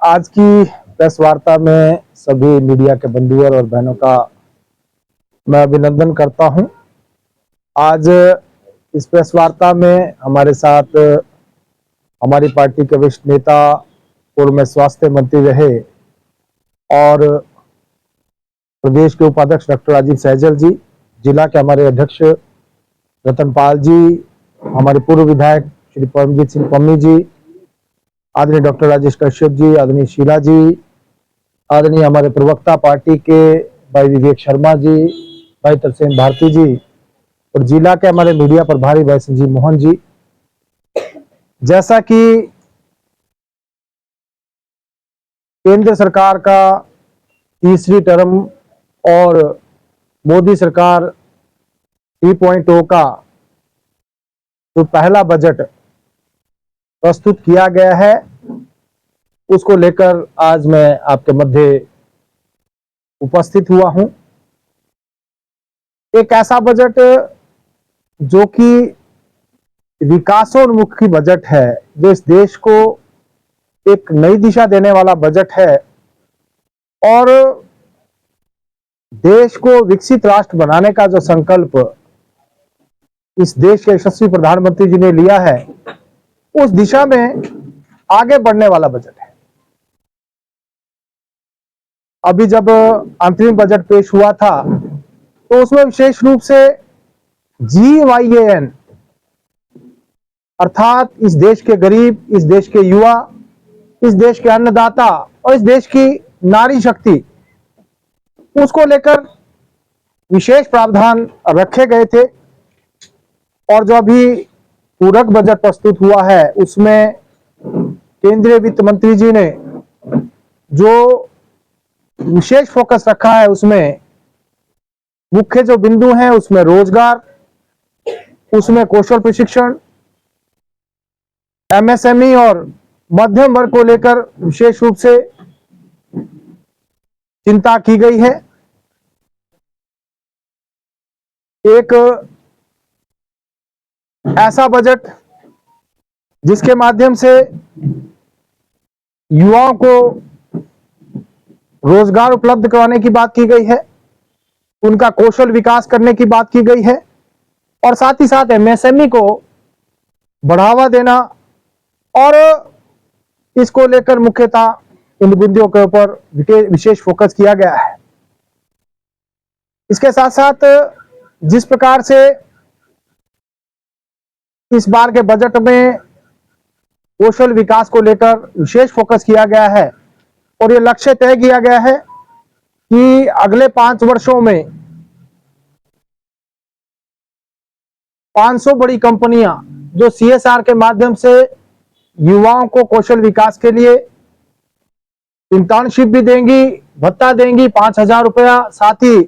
आज की प्रेस वार्ता में सभी मीडिया के बंधुओं और बहनों का मैं अभिनंदन करता हूं। आज इस प्रेस वार्ता में हमारे साथ हमारी पार्टी के वरिष्ठ नेता, पूर्व में स्वास्थ्य मंत्री रहे और प्रदेश के उपाध्यक्ष डॉक्टर राजीव सहजल जी, जिला के हमारे अध्यक्ष रतनपाल जी, हमारे पूर्व विधायक श्री परमजीत सिंह पम्मी जी, आदरणीय डॉक्टर राजेश कश्यप जी, आदरणीय शीला जी, आदरणीय हमारे प्रवक्ता पार्टी के भाई विवेक शर्मा जी, भाई तरसेम भारती जी और जिला के हमारे मीडिया प्रभारी भाई संजीव मोहन जी। जैसा कि केंद्र सरकार का तीसरी टर्म और मोदी सरकार 3.0 का जो पहला बजट प्रस्तुत किया गया है, उसको लेकर आज मैं आपके मध्य उपस्थित हुआ हूं। एक ऐसा बजट जो कि विकासोन्मुखी बजट है, जो इस देश को एक नई दिशा देने वाला बजट है और देश को विकसित राष्ट्र बनाने का जो संकल्प इस देश के यशस्वी प्रधानमंत्री जी ने लिया है, उस दिशा में आगे बढ़ने वाला बजट है। अभी जब अंतरिम बजट पेश हुआ था तो उसमें विशेष रूप से GYAN अर्थात इस देश के गरीब, इस देश के युवा, इस देश के अन्नदाता और इस देश की नारी शक्ति, उसको लेकर विशेष प्रावधान रखे गए थे। और जो अभी पूरक बजट प्रस्तुत हुआ है, उसमें केंद्रीय वित्त मंत्री जी ने जो विशेष फोकस रखा है, उसमें मुख्य जो बिंदु हैं, उसमें रोजगार, उसमें कौशल प्रशिक्षण, MSME और मध्यम वर्ग को लेकर विशेष रूप से चिंता की गई है। एक ऐसा बजट जिसके माध्यम से युवाओं को रोजगार उपलब्ध करवाने की बात की गई है, उनका कौशल विकास करने की बात की गई है और साथ ही साथ MSME को बढ़ावा देना, और इसको लेकर मुख्यतः इन बिंदुओं के ऊपर विशेष फोकस किया गया है। इसके साथ साथ जिस प्रकार से इस बार के बजट में कौशल विकास को लेकर विशेष फोकस किया गया है और ये लक्ष्य तय किया गया है कि अगले 5 वर्षों में 500 बड़ी कंपनियां जो CSR के माध्यम से युवाओं को कौशल विकास के लिए इंटर्नशिप भी देंगी, भत्ता देंगी 5,000 रुपया, साथ ही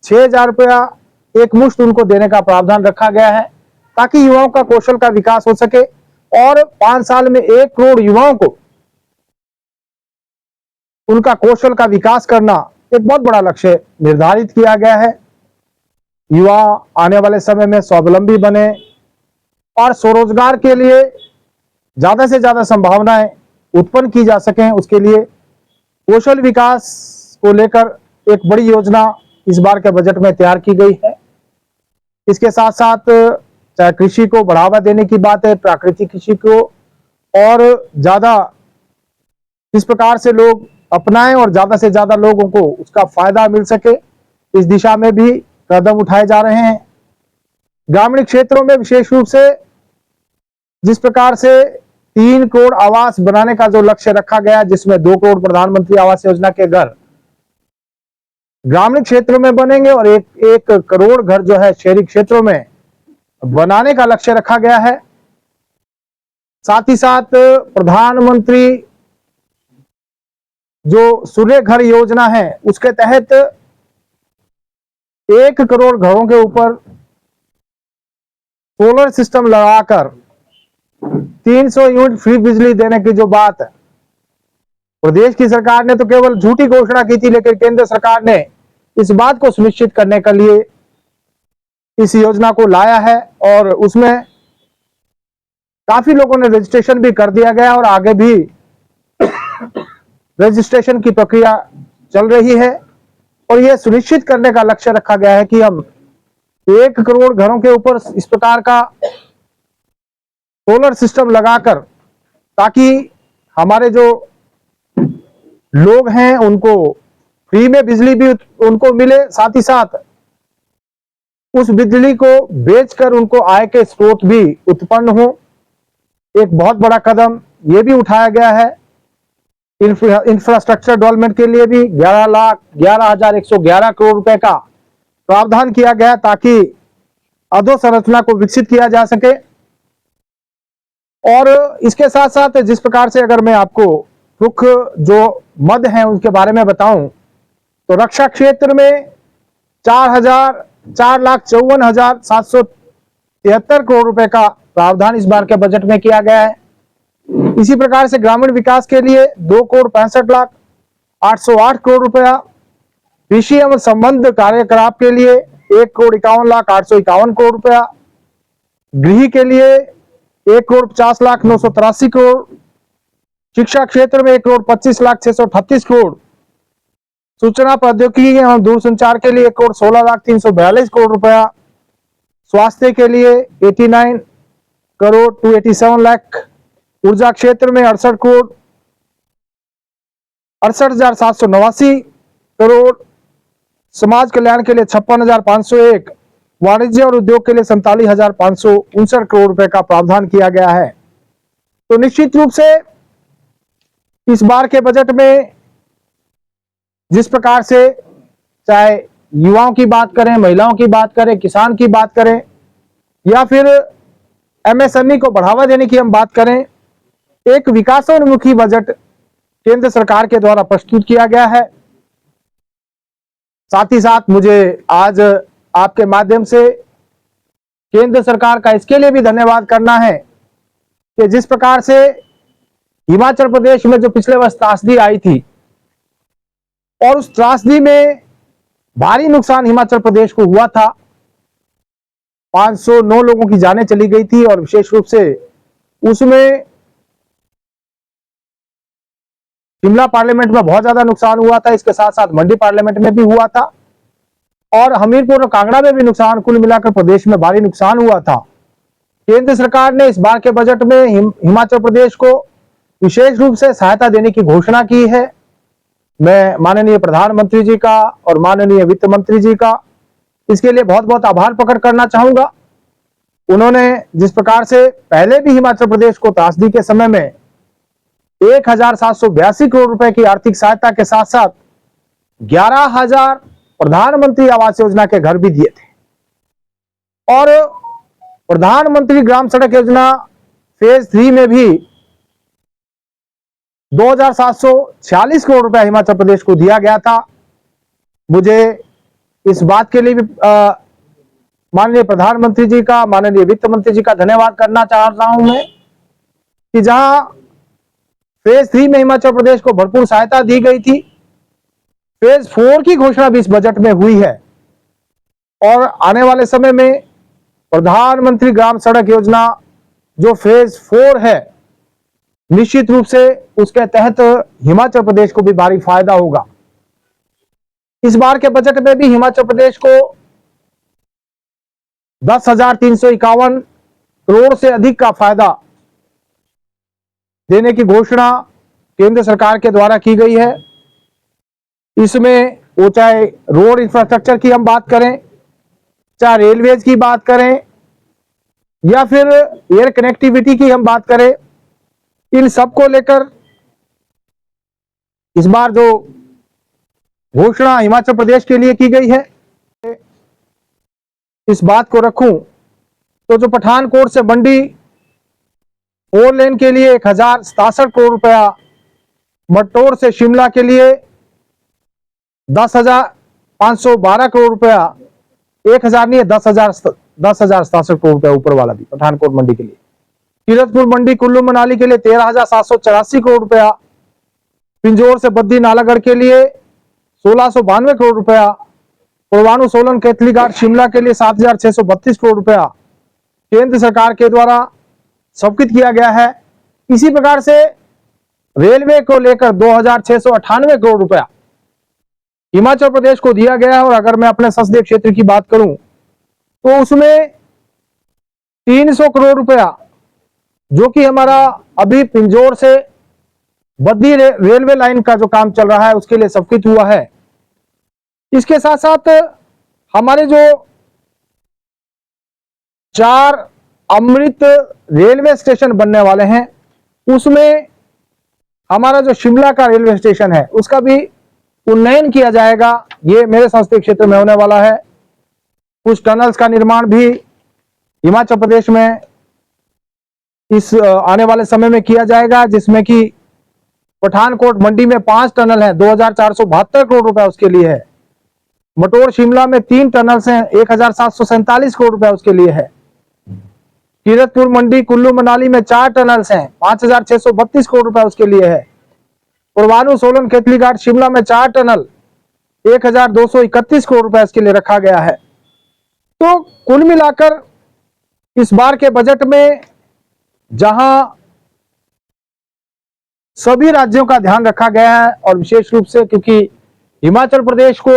6,000 रुपया एक मुश्त उनको देने का प्रावधान रखा गया है, ताकि युवाओं का कौशल का विकास हो सके और 5 साल में 1 करोड़ युवाओं को उनका कौशल का विकास करना एक बहुत बड़ा लक्ष्य निर्धारित किया गया है। युवा आने वाले समय में स्वावलंबी बने और स्वरोजगार के लिए ज्यादा से ज्यादा संभावनाएं उत्पन्न की जा सकें, उसके लिए कौशल विकास को लेकर एक बड़ी योजना इस बार के बजट में तैयार की गई है। इसके साथ साथ चाहे कृषि को बढ़ावा देने की बात है, प्राकृतिक कृषि को और ज्यादा किस प्रकार से लोग अपनाएं और ज्यादा से ज्यादा लोगों को उसका फायदा मिल सके, इस दिशा में भी कदम उठाए जा रहे हैं। ग्रामीण क्षेत्रों में विशेष रूप से जिस प्रकार से 3 करोड़ आवास बनाने का जो लक्ष्य रखा गया, जिसमें 2 करोड़ प्रधानमंत्री आवास योजना के घर ग्रामीण क्षेत्रों में बनेंगे और 1 करोड़ घर जो है शहरी क्षेत्रों में बनाने का लक्ष्य रखा गया है। साथ ही साथ प्रधानमंत्री जो सूर्य घर योजना है, उसके तहत 1 करोड़ घरों के ऊपर सोलर सिस्टम लगाकर 300 यूनिट फ्री बिजली देने की जो बात है, प्रदेश की सरकार ने तो केवल झूठी घोषणा की थी, लेकिन केंद्र सरकार ने इस बात को सुनिश्चित करने के लिए इस योजना को लाया है और उसमें काफी लोगों ने रजिस्ट्रेशन भी कर दिया गया और आगे भी रजिस्ट्रेशन की प्रक्रिया चल रही है और यह सुनिश्चित करने का लक्ष्य रखा गया है कि हम 1 करोड़ घरों के ऊपर इस प्रकार का सोलर सिस्टम लगाकर, ताकि हमारे जो लोग हैं उनको फ्री में बिजली भी उनको मिले, साथ ही साथ उस बिजली को बेचकर उनको आय के स्रोत भी उत्पन्न हो। एक बहुत बड़ा कदम ये भी उठाया गया है। इंफ्रास्ट्रक्चर डेवलपमेंट के लिए भी 11,11,111 करोड़ रुपए का प्रावधान किया गया ताकि अधोसंरचना को विकसित किया जा सके। और इसके साथ साथ जिस प्रकार से अगर मैं आपको प्रमुख जो मद हैं उनके बारे में बताऊं तो रक्षा क्षेत्र में 4,54,773 करोड़ रुपए का प्रावधान इस बार के बजट में किया गया है। इसी प्रकार से ग्रामीण विकास के लिए 2,65,808 करोड़ रुपया, कृषि एवं संबंध कार्यकलाप के लिए 1,51,851 करोड़ रुपया, गृह के लिए 1,50,983 करोड़, शिक्षा क्षेत्र में 1,25,638 करोड़, सूचना प्रौद्योगिकी एवं दूरसंचार के लिए 1,16,342 करोड़ रुपया, स्वास्थ्य के लिए 89 करोड़ 287 लाख, ऊर्जा क्षेत्र में 68 करोड़ 68,789 करोड़, समाज कल्याण के लिए 56,501, वाणिज्य और उद्योग के लिए 47,559 करोड़ रुपए का प्रावधान किया गया है। तो निश्चित रूप से इस बार के बजट में जिस प्रकार से चाहे युवाओं की बात करें, महिलाओं की बात करें, किसान की बात करें या फिर एमएसएमई को बढ़ावा देने की हम बात करें, एक विकासोन्मुखी बजट केंद्र सरकार के द्वारा प्रस्तुत किया गया है। साथ ही साथ मुझे आज आपके माध्यम से केंद्र सरकार का इसके लिए भी धन्यवाद करना है कि जिस प्रकार से हिमाचल प्रदेश में जो पिछले वर्ष त्रासदी आई थी और उस त्रासदी में भारी नुकसान हिमाचल प्रदेश को हुआ था, 509 लोगों की जानें चली गई थी और विशेष रूप से उसमें शिमला पार्लियामेंट में बहुत ज्यादा नुकसान हुआ था, इसके साथ साथ मंडी पार्लियामेंट में भी हुआ था और हमीरपुर और कांगड़ा में भी नुकसान, कुल मिलाकर प्रदेश में भारी नुकसान हुआ था। केंद्र सरकार ने इस बार के बजट में हिमाचल प्रदेश को विशेष रूप से सहायता देने की घोषणा की है। मैं माननीय प्रधानमंत्री जी का और माननीय वित्त मंत्री जी का इसके लिए बहुत बहुत आभार प्रकट करना चाहूंगा। उन्होंने जिस प्रकार से पहले भी हिमाचल प्रदेश को त्रासदी के समय में 1,782 करोड़ रुपए की आर्थिक सहायता के साथ साथ 11,000 प्रधानमंत्री आवास योजना के घर भी दिए थे और प्रधानमंत्री ग्राम सड़क योजना फेज 3 में भी 2,746 करोड़ रुपया हिमाचल प्रदेश को दिया गया था। मुझे इस बात के लिए भी माननीय प्रधानमंत्री जी का, माननीय वित्त मंत्री जी का धन्यवाद करना चाहता हूं मैं कि जहां फेज 3 में हिमाचल प्रदेश को भरपूर सहायता दी गई थी, फेज 4 की घोषणा भी इस बजट में हुई है और आने वाले समय में प्रधानमंत्री ग्राम सड़क योजना जो फेज 4 है, निश्चित रूप से उसके तहत हिमाचल प्रदेश को भी भारी फायदा होगा। इस बार के बजट में भी हिमाचल प्रदेश को 10,351 करोड़ से अधिक का फायदा देने की घोषणा केंद्र सरकार के द्वारा की गई है। इसमें वो चाहे रोड इंफ्रास्ट्रक्चर की हम बात करें, चाहे रेलवेज की बात करें या फिर एयर कनेक्टिविटी की हम बात करें, इन सब को लेकर इस बार जो घोषणा हिमाचल प्रदेश के लिए की गई है, इस बात को रखूं तो जो पठानकोट से मंडी 4 लेन के लिए 1,067 करोड़ रुपया, मटोर से शिमला के लिए 10,512 करोड़ रुपया, 1,000 नहीं है 10,067 करोड़ रुपया ऊपर वाला भी पठानकोट मंडी के लिए, कीरतपुर मंडी कुल्लू मनाली के लिए 13,784 करोड़ रुपया, पिंजौर से बद्दी नालागढ़ के लिए 1,692 करोड़ रुपया, पुरवाणु सोलन कैथली घाट शिमला के लिए 7,632 करोड़ रुपया केंद्र सरकार के द्वारा स्वीकृत किया गया है। इसी प्रकार से रेलवे को लेकर 2698 करोड़ रुपया हिमाचल प्रदेश को दिया गया है। और अगर मैं अपने संसदीय क्षेत्र की बात करूं तो उसमें 300 करोड़ रुपया जो कि हमारा अभी पिंजौर से बद्दी रेलवे लाइन का जो काम चल रहा है उसके लिए स्वीकृत हुआ है। इसके साथ साथ हमारे जो 4 अमृत रेलवे स्टेशन बनने वाले हैं उसमें हमारा जो शिमला का रेलवे स्टेशन है उसका भी उन्नयन किया जाएगा। ये मेरे संसदीय क्षेत्र में होने वाला है। कुछ टनल्स का निर्माण भी हिमाचल प्रदेश में इस आने वाले समय में किया जाएगा, जिसमें कि पठानकोट मंडी में 5 टनल है, 2472 करोड़ रुपए उसके लिए है। मटोर शिमला में 3 टनल्स हैं, 1747 करोड़ रुपए उसके लिए है। कीरतपुर मंडी कुल्लू मनाली में 4 टनल्स हैं, 5632 करोड़ रुपए उसके लिए है। पुरवानू सोलन खेतलीघाट शिमला में 4 टनल, 1231 करोड़ रुपए इसके लिए रखा गया है। तो कुल मिलाकर इस बार के बजट में जहां सभी राज्यों का ध्यान रखा गया है और विशेष रूप से क्योंकि हिमाचल प्रदेश को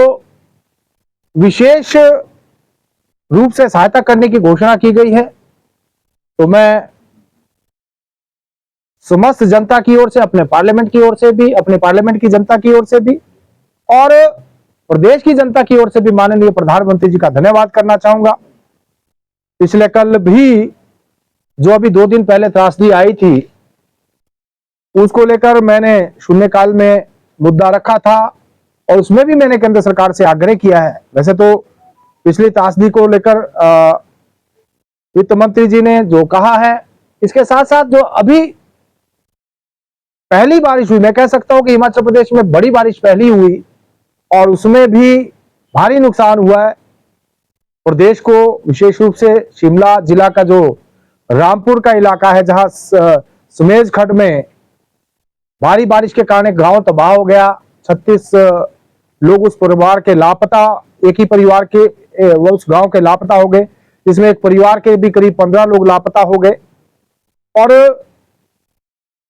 विशेष रूप से सहायता करने की घोषणा की गई है, तो मैं समस्त जनता की ओर से, अपने पार्लियामेंट की ओर से भी, अपने पार्लियामेंट की जनता की ओर से भी और प्रदेश की जनता की ओर से भी माननीय प्रधानमंत्री जी का धन्यवाद करना चाहूंगा। पिछले कल भी जो अभी 2 दिन पहले त्रासदी आई थी उसको लेकर मैंने शून्यकाल में मुद्दा रखा था और उसमें भी मैंने केंद्र सरकार से आग्रह किया है। वैसे तो पिछली त्रासदी को लेकर वित्त मंत्री जी ने जो कहा है, इसके साथ साथ जो अभी पहली बारिश हुई, मैं कह सकता हूं कि हिमाचल प्रदेश में बड़ी बारिश पहली हुई और उसमें भी भारी नुकसान हुआ है। प्रदेश को विशेष रूप से शिमला जिला का जो रामपुर का इलाका है जहां समेज खड्ड में भारी बारिश के कारण गांव तबाह हो गया। 36 लोग उस परिवार के लापता, एक ही परिवार के वो उस गांव के लापता हो गए, जिसमें एक परिवार के भी करीब 15 लोग लापता हो गए और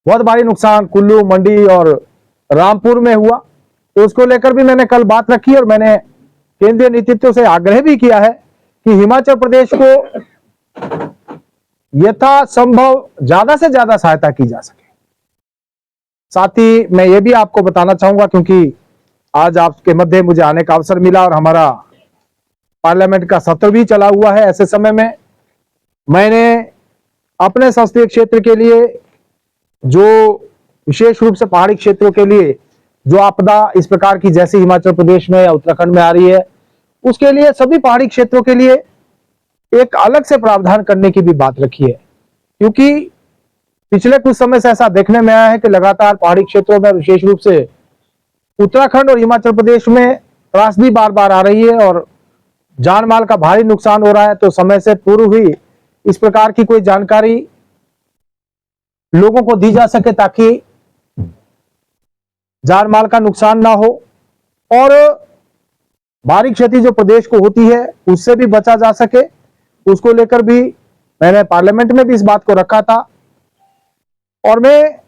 बहुत भारी नुकसान कुल्लू, मंडी और रामपुर में हुआ। तो उसको लेकर भी मैंने कल बात रखी और मैंने केंद्रीय नेतृत्व से आग्रह भी किया है कि हिमाचल प्रदेश को यथासंभव ज्यादा से ज्यादा सहायता की जा सके। साथ ही मैं ये भी आपको बताना चाहूंगा, क्योंकि आज आपके मध्य मुझे आने का अवसर मिला और हमारा पार्लियामेंट का सत्र भी चला हुआ है, ऐसे समय में मैंने अपने संसदीय क्षेत्र के लिए, जो विशेष रूप से पहाड़ी क्षेत्रों के लिए जो आपदा इस प्रकार की जैसे हिमाचल प्रदेश में या उत्तराखंड में आ रही है, उसके लिए सभी पहाड़ी क्षेत्रों के लिए एक अलग से प्रावधान करने की भी बात रखी है। क्योंकि पिछले कुछ समय से ऐसा देखने में आया है कि लगातार पहाड़ी क्षेत्रों में, विशेष रूप से उत्तराखंड और हिमाचल प्रदेश में त्रासदी बार बार आ रही है और जान माल का भारी नुकसान हो रहा है। तो समय से पूर्व ही इस प्रकार की कोई जानकारी लोगों को दी जा सके ताकि जान माल का नुकसान ना हो और भारी क्षति जो प्रदेश को होती है उससे भी बचा जा सके। उसको लेकर भी मैंने पार्लियामेंट में भी इस बात को रखा था और मैं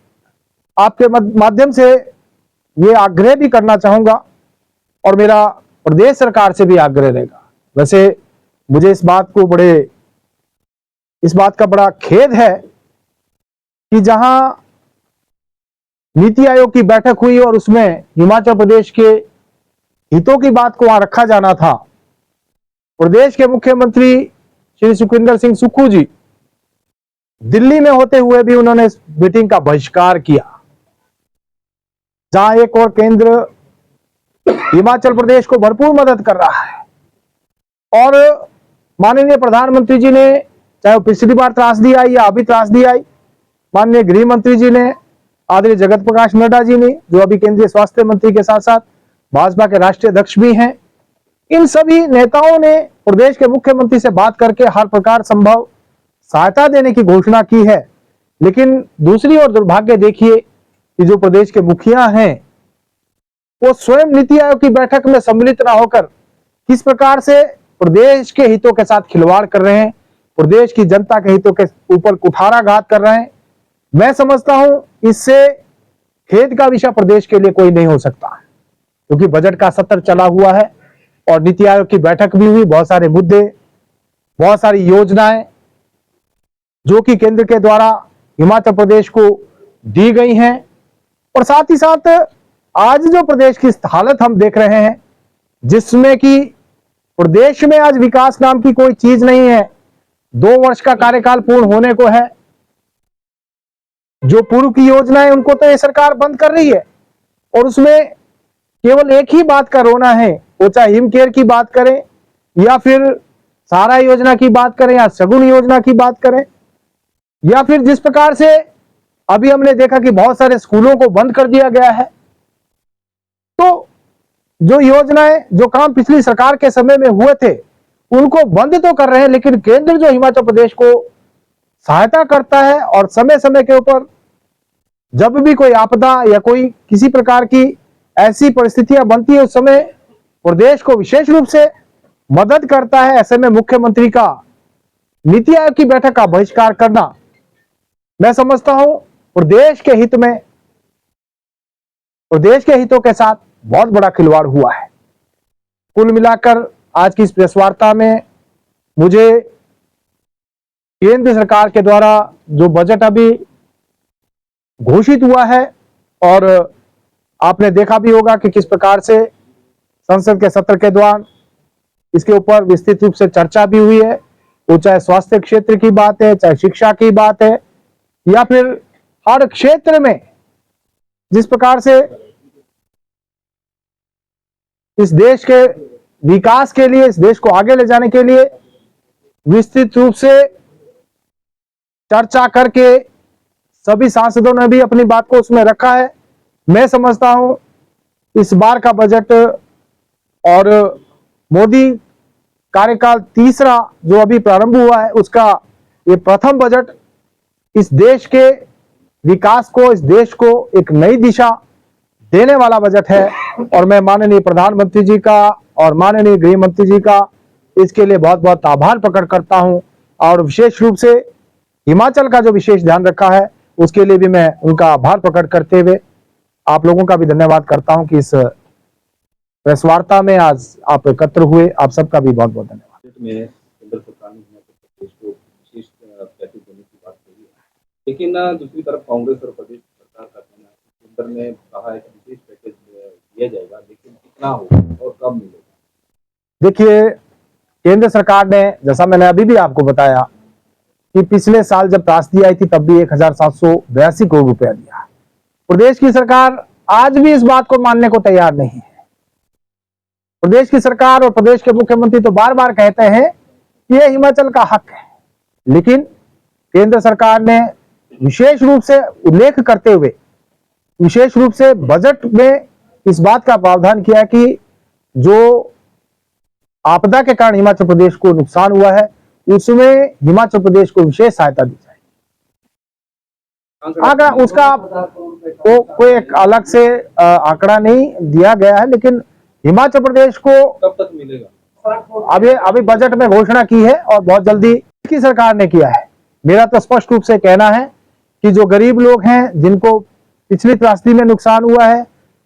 आपके माध्यम से ये आग्रह भी करना चाहूंगा और मेरा प्रदेश सरकार से भी आग्रह रहेगा। वैसे मुझे इस बात का बड़ा खेद है कि जहां नीति आयोग की बैठक हुई और उसमें हिमाचल प्रदेश के हितों की बात को वहां रखा जाना था, प्रदेश के मुख्यमंत्री श्री सुखविंदर सिंह सुक्खू जी दिल्ली में होते हुए भी उन्होंने इस मीटिंग का बहिष्कार किया, जहां एक और केंद्र हिमाचल प्रदेश को भरपूर मदद कर रहा है और माननीय प्रधानमंत्री जी ने, चाहे वो पिछली बार त्रासदी आई या अभी त्रासदी आई, माननीय गृह मंत्री जी ने, आदरणीय जगत प्रकाश नड्डा जी ने, जो अभी केंद्रीय स्वास्थ्य मंत्री के साथ साथ भाजपा के राष्ट्रीय अध्यक्ष भी हैं, इन सभी नेताओं ने प्रदेश के मुख्यमंत्री से बात करके हर प्रकार संभव सहायता देने की घोषणा की है। लेकिन दूसरी ओर दुर्भाग्य देखिए कि जो प्रदेश के मुखिया हैं वो स्वयं नीति आयोग की बैठक में सम्मिलित न होकर किस प्रकार से प्रदेश के हितों के साथ खिलवाड़ कर रहे हैं, प्रदेश की जनता के हितों के ऊपर कुठाराघात कर रहे हैं। मैं समझता हूं इससे खेद का विषय प्रदेश के लिए कोई नहीं हो सकता, क्योंकि बजट का सत्र चला हुआ है और नीति आयोग की बैठक भी हुई। बहुत सारे मुद्दे, बहुत सारी योजनाएं जो कि केंद्र के द्वारा हिमाचल प्रदेश को दी गई हैं, और साथ ही साथ आज जो प्रदेश की हालत हम देख रहे हैं, जिसमें कि प्रदेश में आज विकास नाम की कोई चीज नहीं है। 2 वर्ष का कार्यकाल पूर्ण होने को है, जो पूर्व की योजनाएं उनको तो ये सरकार बंद कर रही है, और उसमें केवल एक ही बात का रोना है, वो चाहे हिम केयर की बात करें या फिर सहारा योजना की बात करें या शगुन योजना की बात करें, या फिर जिस प्रकार से अभी हमने देखा कि बहुत सारे स्कूलों को बंद कर दिया गया है। तो जो योजनाएं, जो काम पिछली सरकार के समय में हुए थे, उनको बंद तो कर रहे हैं, लेकिन केंद्र जो हिमाचल प्रदेश को सहायता करता है और समय समय के ऊपर जब भी कोई आपदा या कोई किसी प्रकार की ऐसी परिस्थितियां बनती है, उस समय प्रदेश को विशेष रूप से मदद करता है। ऐसे में मुख्यमंत्री का नीति आयोग की बैठक का बहिष्कार करना, मैं समझता हूं प्रदेश के हित में, प्रदेश के हितों के साथ बहुत बड़ा खिलवाड़ हुआ है। कुल मिलाकर आज की इस प्रेस वार्ता में मुझे केंद्र सरकार के द्वारा जो बजट अभी घोषित हुआ है, और आपने देखा भी होगा कि किस प्रकार से संसद के सत्र के दौरान इसके ऊपर विस्तृत रूप से चर्चा भी हुई है। वो चाहे स्वास्थ्य क्षेत्र की बात है, चाहे शिक्षा की बात है, या फिर हर क्षेत्र में जिस प्रकार से इस देश के विकास के लिए, इस देश को आगे ले जाने के लिए विस्तृत रूप से चर्चा करके सभी सांसदों ने भी अपनी बात को उसमें रखा है। मैं समझता हूं इस बार का बजट और मोदी कार्यकाल तीसरा जो अभी प्रारंभ हुआ है, उसका ये प्रथम बजट इस देश के विकास को, इस देश को एक नई दिशा देने वाला बजट है। और मैं माननीय प्रधानमंत्री जी का और माननीय गृह मंत्री जी का इसके लिए बहुत बहुत आभार प्रकट करता हूं, और विशेष रूप से हिमाचल का जो विशेष ध्यान रखा है उसके लिए भी मैं उनका आभार प्रकट करते हुए आप लोगों का भी धन्यवाद करता हूं कि इस प्रेस वार्ता में आज आप एकत्र हुए। आप सबका भी बहुत बहुत धन्यवाद। केंद्र सरकार ने प्रदेश को विशेष पैकेज देने की बात कही है, लेकिन दूसरी तरफ कांग्रेस और प्रदेश सरकार का कहना है, केंद्र ने कहा है कि विशेष पैकेज दिया जाएगा, लेकिन कितना होगा और कब मिलेगा? देखिए, केंद्र सरकार ने, जैसा मैंने अभी भी आपको बताया कि पिछले साल जब त्रासदी आई थी तब भी 1782 करोड़ रुपया दिया। प्रदेश की सरकार आज भी इस बात को मानने को तैयार नहीं है। प्रदेश की सरकार और प्रदेश के मुख्यमंत्री तो बार बार कहते हैं कि यह हिमाचल का हक है, लेकिन केंद्र सरकार ने विशेष रूप से उल्लेख करते हुए विशेष रूप से बजट में इस बात का प्रावधान किया कि जो आपदा के कारण हिमाचल प्रदेश को नुकसान हुआ है, उसमें हिमाचल प्रदेश को विशेष सहायता दी जाए। अगर उसका कोई एक अलग से आंकड़ा नहीं दिया गया है, लेकिन हिमाचल प्रदेश को कब तक मिलेगा? अभी बजट में घोषणा की है और बहुत जल्दी की सरकार ने किया है। मेरा तो स्पष्ट रूप से कहना है कि जो गरीब लोग हैं, जिनको पिछली त्रासदी में नुकसान हुआ है,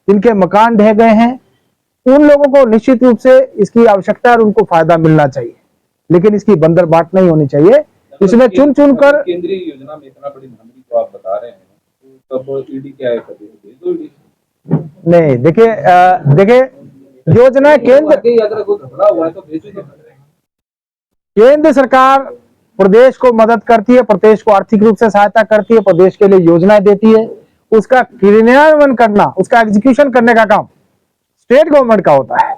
जिनके मकान ढह गए हैं, उन लोगों को निश्चित रूप से इसकी आवश्यकता और उनको फायदा मिलना चाहिए, लेकिन इसकी बंदरबाट नहीं होनी चाहिए। इसमें चुन चुन कर केंद्रीय योजना में इतना बड़ी धांधली तो आप बता रहे हैं, तो तब ईडी क्या है? नहीं, देखिए योजना केंद्र सरकार प्रदेश को मदद करती है, प्रदेश को आर्थिक रूप से सहायता करती है, प्रदेश के लिए योजनाएं देती है। उसका क्रियान्वयन करना, उसका एग्जीक्यूशन करने का काम स्टेट गवर्नमेंट का होता है।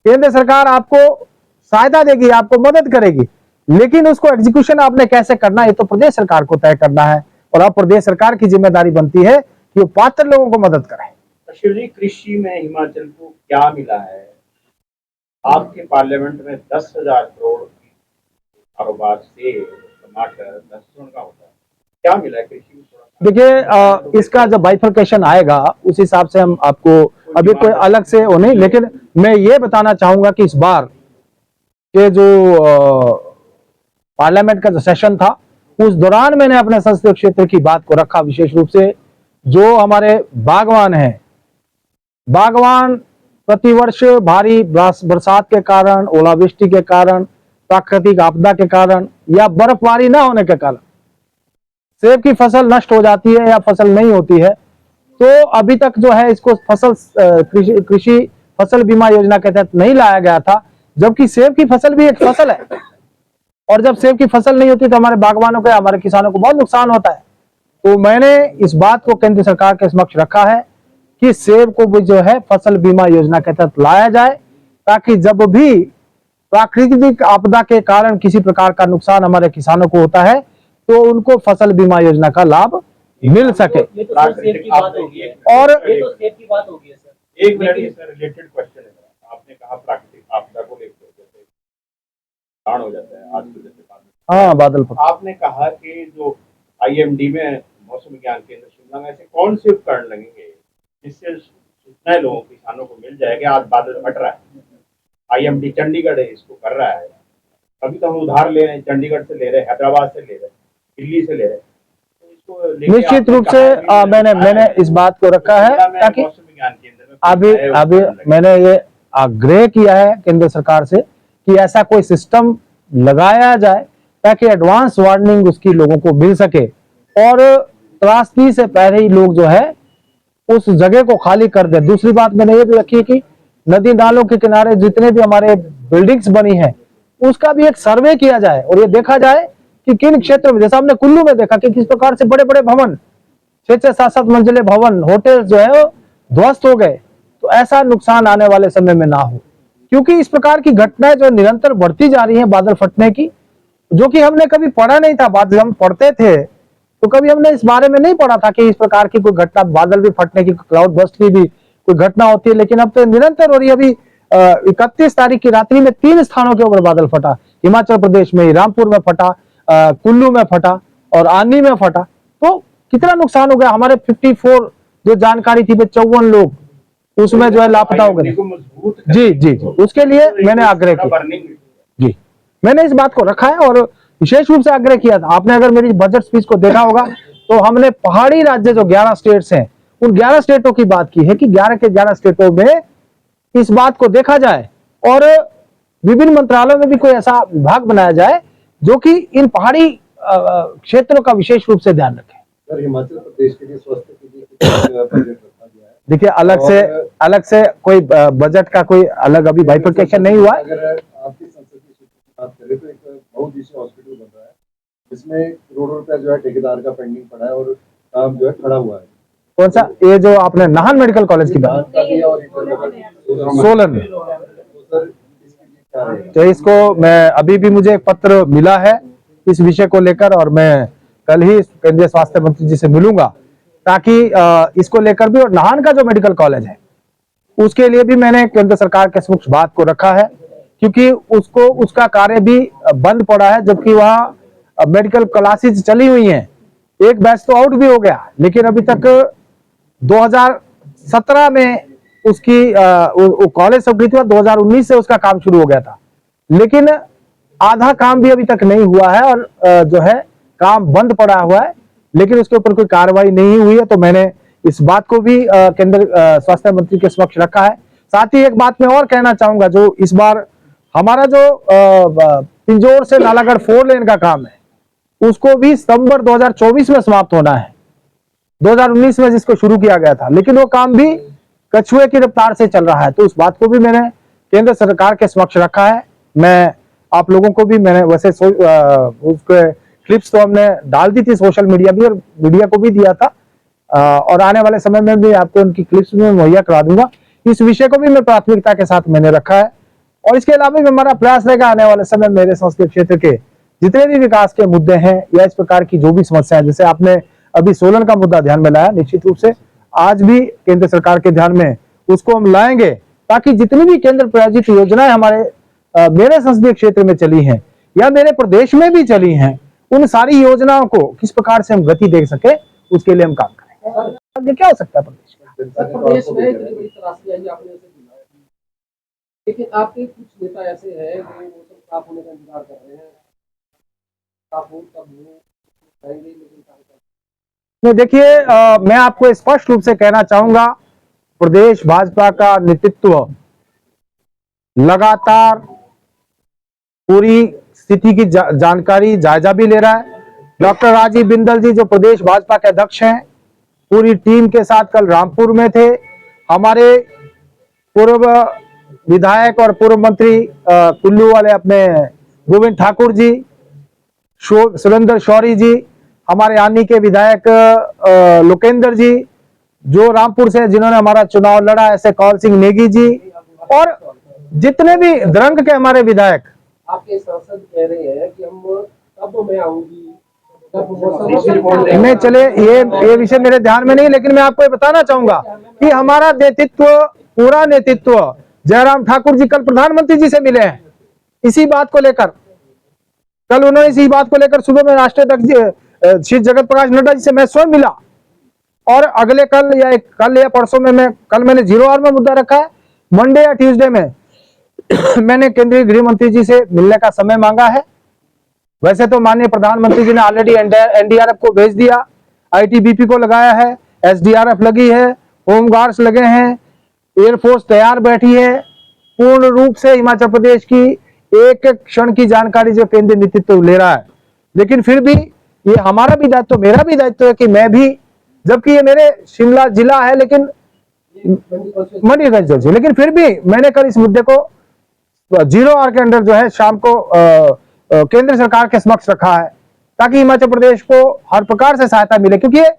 केंद्र सरकार आपको सहायता देगी, आपको मदद करेगी, लेकिन उसको एग्जीक्यूशन आपने कैसे करना है, ये तो प्रदेश सरकार को तय करना है। और अब प्रदेश सरकार की जिम्मेदारी बनती है कि वो पात्र लोगों को मदद करे। शिव जी, कृषि में हिमाचल को क्या मिला है? आपके पार्लियामेंट में 10,000 करोड़ की कारोबार से टमाटर, लहसुन का होता है, क्या मिला है कृषि में? देखिए, इसका जब बाइफर्केशन आएगा उस हिसाब से हम आपको अभी कोई अलग से हो नहीं, लेकिन मैं ये बताना चाहूंगा कि इस बार के जो पार्लियामेंट का जो सेशन था, उस दौरान मैंने अपने संसदीय क्षेत्र की बात को रखा विशेष रूप से, जो हमारे बागवान हैं, बागवान प्रतिवर्ष भारी बरसात के कारण, ओलावृष्टि के कारण, प्राकृतिक आपदा के कारण या बर्फबारी न होने के कारण सेब की फसल नष्ट हो जाती है या फसल नहीं होती है, तो अभी तक जो है इसको कृषि फसल बीमा योजना के तहत नहीं लाया गया था, जबकि सेब की फसल भी एक फसल है। और जब सेब की फसल नहीं होती तो हमारे बागवानों को, हमारे किसानों को बहुत नुकसान होता है। तो मैंने इस बात को केंद्र सरकार के समक्ष रखा है कि सेब को भी जो है फसल बीमा योजना के तहत लाया जाए, ताकि जब भी प्राकृतिक आपदा के कारण किसी प्रकार का नुकसान हमारे किसानों को होता है तो उनको फसल बीमा योजना का लाभ मिल सके। ये तो सर सेब की बात होगी है। और ये तो सेब की बात होगी है सर। एक मिनट, इससे रिलेटेड क्वेश्चन है मेरा। आपने कहा प्राकृतिक आपदा को लेकर जैसे बाढ़ हो जाता है आजकल, जैसे हाँ बादल फटा, आपने कहा कि जो आईएमडी में मौसम विज्ञान केंद्र शिमला में ऐसे कौन से उपकरण लगेंगे जिससे सूचनाएं लोगों किसानों को मिल जाएगी आज बादल फट रहा है। आईएमडी चंडीगढ़ है, इसको कर रहा है। अभी तो हम उधार ले रहे हैं, चंडीगढ़ से ले रहे हैं, हैदराबाद से ले रहे हैं, दिल्ली से ले रहे हैं। तो इसको लेके निश्चित रूप से मैंने इस बात को रखा है ताकि मौसम विज्ञान केंद्र में अभी मैंने ये आग्रह किया है केंद्र सरकार से कि ऐसा कोई सिस्टम लगाया जाए ताकि एडवांस वार्निंग उसकी लोगों को मिल सके और त्रासदी से पहले ही लोग जो है उस जगह को खाली कर दे। दूसरी बात मैंने ये भी रखी है कि नदी नालों के किनारे जितने भी हमारे बिल्डिंग्स बनी हैं उसका भी एक सर्वे किया जाए और ये देखा जाए कि किन क्षेत्र में, जैसा हमने कुल्लू में देखा कि किस प्रकार से बड़े बड़े भवन, 6-6, 7-7 मंजिले भवन, होटल जो है वो ध्वस्त हो गए। तो ऐसा नुकसान आने वाले समय में ना हो, क्योंकि इस प्रकार की घटनाएं जो निरंतर बढ़ती जा रही हैं बादल फटने की, जो कि हमने कभी पढ़ा नहीं था। बादल हम पढ़ते थे तो कभी हमने इस बारे में नहीं पढ़ा था कि इस प्रकार की कोई घटना, बादल भी फटने की, क्लाउड बर्स्ट की भी कोई घटना होती है, लेकिन अब तो निरंतर हो रही है। अभी 31 तारीख की रात्रि में 3 स्थानों के ऊपर बादल फटा, हिमाचल प्रदेश में रामपुर में फटा, कुल्लू में फटा और आनी में फटा। तो कितना नुकसान हो गया। हमारे 54 जो जानकारी थी 54 लोग उसमें जो है लापता हो गए। जी जी जी, उसके लिए मैंने आग्रह किया। जी, मैंने इस बात को रखा है और विशेष रूप से आग्रह किया था। आपने अगर मेरी बजट स्पीच को देखा होगा तो हमने पहाड़ी राज्य जो 11 स्टेट्स हैं उन 11 स्टेटों की बात की है कि 11 के 11 स्टेटों में इस बात को देखा जाए और विभिन्न मंत्रालयों में भी कोई ऐसा विभाग बनाया जाए जो कि इन पहाड़ी क्षेत्रों का विशेष रूप से ध्यान रखे। सर, हिमाचल प्रदेश के लिए स्वास्थ्य के लिए बजट रखा गया है। देखिए अलग से कोई बजट का कोई अलग अभी बाइफरकेशन नहीं हुआ। अगर आपकी संसदीय क्षेत्र की बात करें तो एक बहुउद्देशीय हॉस्पिटल बन रहा है जिसमें करोड़ों रुपया जो है ठेकेदार का पेंडिंग पड़ा है और काम जो है खड़ा हुआ है। कौन सा? ये जो आपने नाहन मेडिकल कॉलेज की बात, सोलन में। तो इसको मैं अभी भी मुझे एक पत्र मिला है इस विषय को लेकर और मैं कल ही केंद्रीय स्वास्थ्य मंत्री जी से मिलूंगा ताकि इसको लेकर भी, और नाहन का जो मेडिकल कॉलेज है उसके लिए भी मैंने केंद्र सरकार के समक्ष बात को रखा है, क्योंकि उसका कार्य भी बंद पड़ा है, जबकि वहाँ मेडिकल क्लासेज चली हुई हैं। एक बैच तो आउट भी हो गया, लेकिन अभी तक 2017 में उसकी कॉलेज स्वीकृति हुआ, 2019 से उसका काम शुरू हो गया था, लेकिन आधा काम भी अभी तक नहीं हुआ है और जो है काम बंद पड़ा हुआ है, लेकिन उसके ऊपर कोई कार्रवाई नहीं हुई है। तो मैंने इस बात को भी केंद्र स्वास्थ्य मंत्री के समक्ष रखा है। साथ ही एक बात मैं और कहना चाहूंगा, जो इस बार हमारा जो पिंजौर से नालागढ़ 4 लेन का काम है उसको भी सितंबर 2024 में समाप्त होना है। 2019 में जिसको शुरू किया गया था, लेकिन वो काम भी कछुए की रफ्तार से चल रहा है। तो उस बात को भी मैंने केंद्र सरकार के समक्ष रखा है। मैं आप लोगों को भी, मैंने वैसे उसके क्लिप्स तो हमने डाल दी थी सोशल मीडिया भी और मीडिया को भी दिया था, और आने वाले समय में भी आपको उनकी क्लिप्स भी मुहैया करा दूंगा। इस विषय को भी मैं प्राथमिकता के साथ मैंने रखा है और इसके अलावा भी हमारा प्रयास रहेगा आने वाले समय मेरे संसदीय क्षेत्र के जितने भी विकास के मुद्दे हैं या इस प्रकार की जो भी समस्या है, जैसे आपने अभी सोलन का मुद्दा ध्यान में लाया, निश्चित रूप से आज भी केंद्र सरकार के ध्यान में उसको हम लाएंगे ताकि जितनी भी केंद्र प्रायोजित योजनाएं हमारे मेरे संसदीय क्षेत्र में चली हैं या मेरे प्रदेश में भी चली हैं, उन सारी योजनाओं को किस प्रकार से हम गति दे सके उसके लिए हम काम करें। आगे क्या हो सकता है प्रदेश में? प्रदेश में इतनी बड़ी त्रासदी आई, आपने उसे सुना है, लेकिन आपके कुछ नेता ऐसे हैं जो मौसम साफ होने का इंतजार कर रहे हैं, साफ हो तब वो कहेंगे, लेकिन नहीं, देखिए मैं आपको स्पष्ट रूप से कहना चाहूंगा, प्रदेश भाजपा का नेतृत्व लगातार पूरी स्थिति की जानकारी जायजा भी ले रहा है। डॉक्टर राजीव बिंदल जी जो प्रदेश भाजपा के अध्यक्ष हैं, पूरी टीम के साथ कल रामपुर में थे। हमारे पूर्व विधायक और पूर्व मंत्री कुल्लू वाले अपने गोविंद ठाकुर जी, सुरेंद्र शौरी जी, हमारे आनी के विधायक लोकेंद्र जी जो रामपुर से जिन्होंने हमारा चुनाव लड़ा, ऐसे कौल सिंह नेगी जी, और जितने भी द्रंग के हमारे विधायक। आपके सांसद कह रहे हैं कि हम कब मैं आऊंगी, नहीं, चले ये विषय मेरे ध्यान में नहीं, लेकिन मैं आपको ये बताना चाहूंगा कि हमारा नेतृत्व, पूरा नेतृत्व, जयराम ठाकुर जी कल प्रधानमंत्री जी से मिले हैं इसी बात को लेकर। कल उन्होंने इसी बात को लेकर सुबह में राष्ट्रीय अध्यक्ष श्री जगत प्रकाश नड्डा जी से मैं स्वयं मिला, और अगले कल या परसों में कल मैंने 0 आवर में मुद्दा रखा है, मंडे या ट्यूसडे में मैंने केंद्रीय गृह मंत्री जी से मिलने का समय मांगा है। वैसे तो माननीय प्रधानमंत्री जी ने ऑलरेडी एनडीआरएफ को भेज दिया, आईटीबीपी को लगाया है, एसडीआरएफ लगी है, होमगार्ड्स लगे हैं, एयरफोर्स तैयार बैठी है। पूर्ण रूप से हिमाचल प्रदेश की एक एक क्षण की जानकारी जो केंद्रीय नेतृत्व ले रहा है, लेकिन फिर भी ये हमारा भी दायित्व, मेरा भी दायित्व है कि मैं भी, जबकि ये मेरे शिमला जिला है लेकिन मंडी कंस्टिट्यूंसी, लेकिन फिर भी मैंने कल इस मुद्दे को 0 आवर के अंदर जो है शाम को केंद्र सरकार के समक्ष रखा है, ताकि हिमाचल प्रदेश को हर प्रकार से सहायता मिले। क्योंकि ये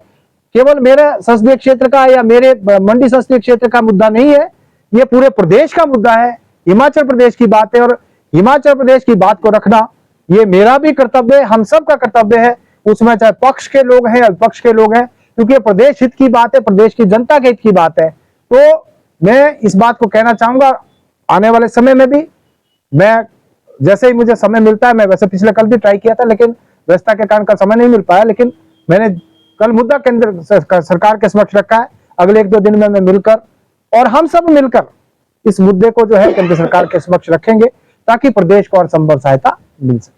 केवल मेरे संसदीय क्षेत्र का या मेरे मंडी संसदीय क्षेत्र का मुद्दा नहीं है, ये पूरे प्रदेश का मुद्दा है, हिमाचल प्रदेश की बात है, और हिमाचल प्रदेश की बात को रखना ये मेरा भी कर्तव्य है, हम सब का कर्तव्य है, उसमें चाहे पक्ष के लोग हैं या विपक्ष के लोग हैं, क्योंकि प्रदेश हित की बात है, प्रदेश की जनता के हित की बात है। तो मैं इस बात को कहना चाहूंगा, आने वाले समय में भी मैं जैसे ही मुझे समय मिलता है, मैं वैसे पिछले कल भी ट्राई किया था लेकिन व्यस्तता के कारण कल समय नहीं मिल पाया, लेकिन मैंने कल मुद्दा केंद्र सरकार के समक्ष रखा है। अगले 1-2 दिन में मैं मिलकर और हम सब मिलकर इस मुद्दे को जो है केंद्र सरकार के समक्ष रखेंगे, ताकि प्रदेश को और संभव सहायता मिल सके।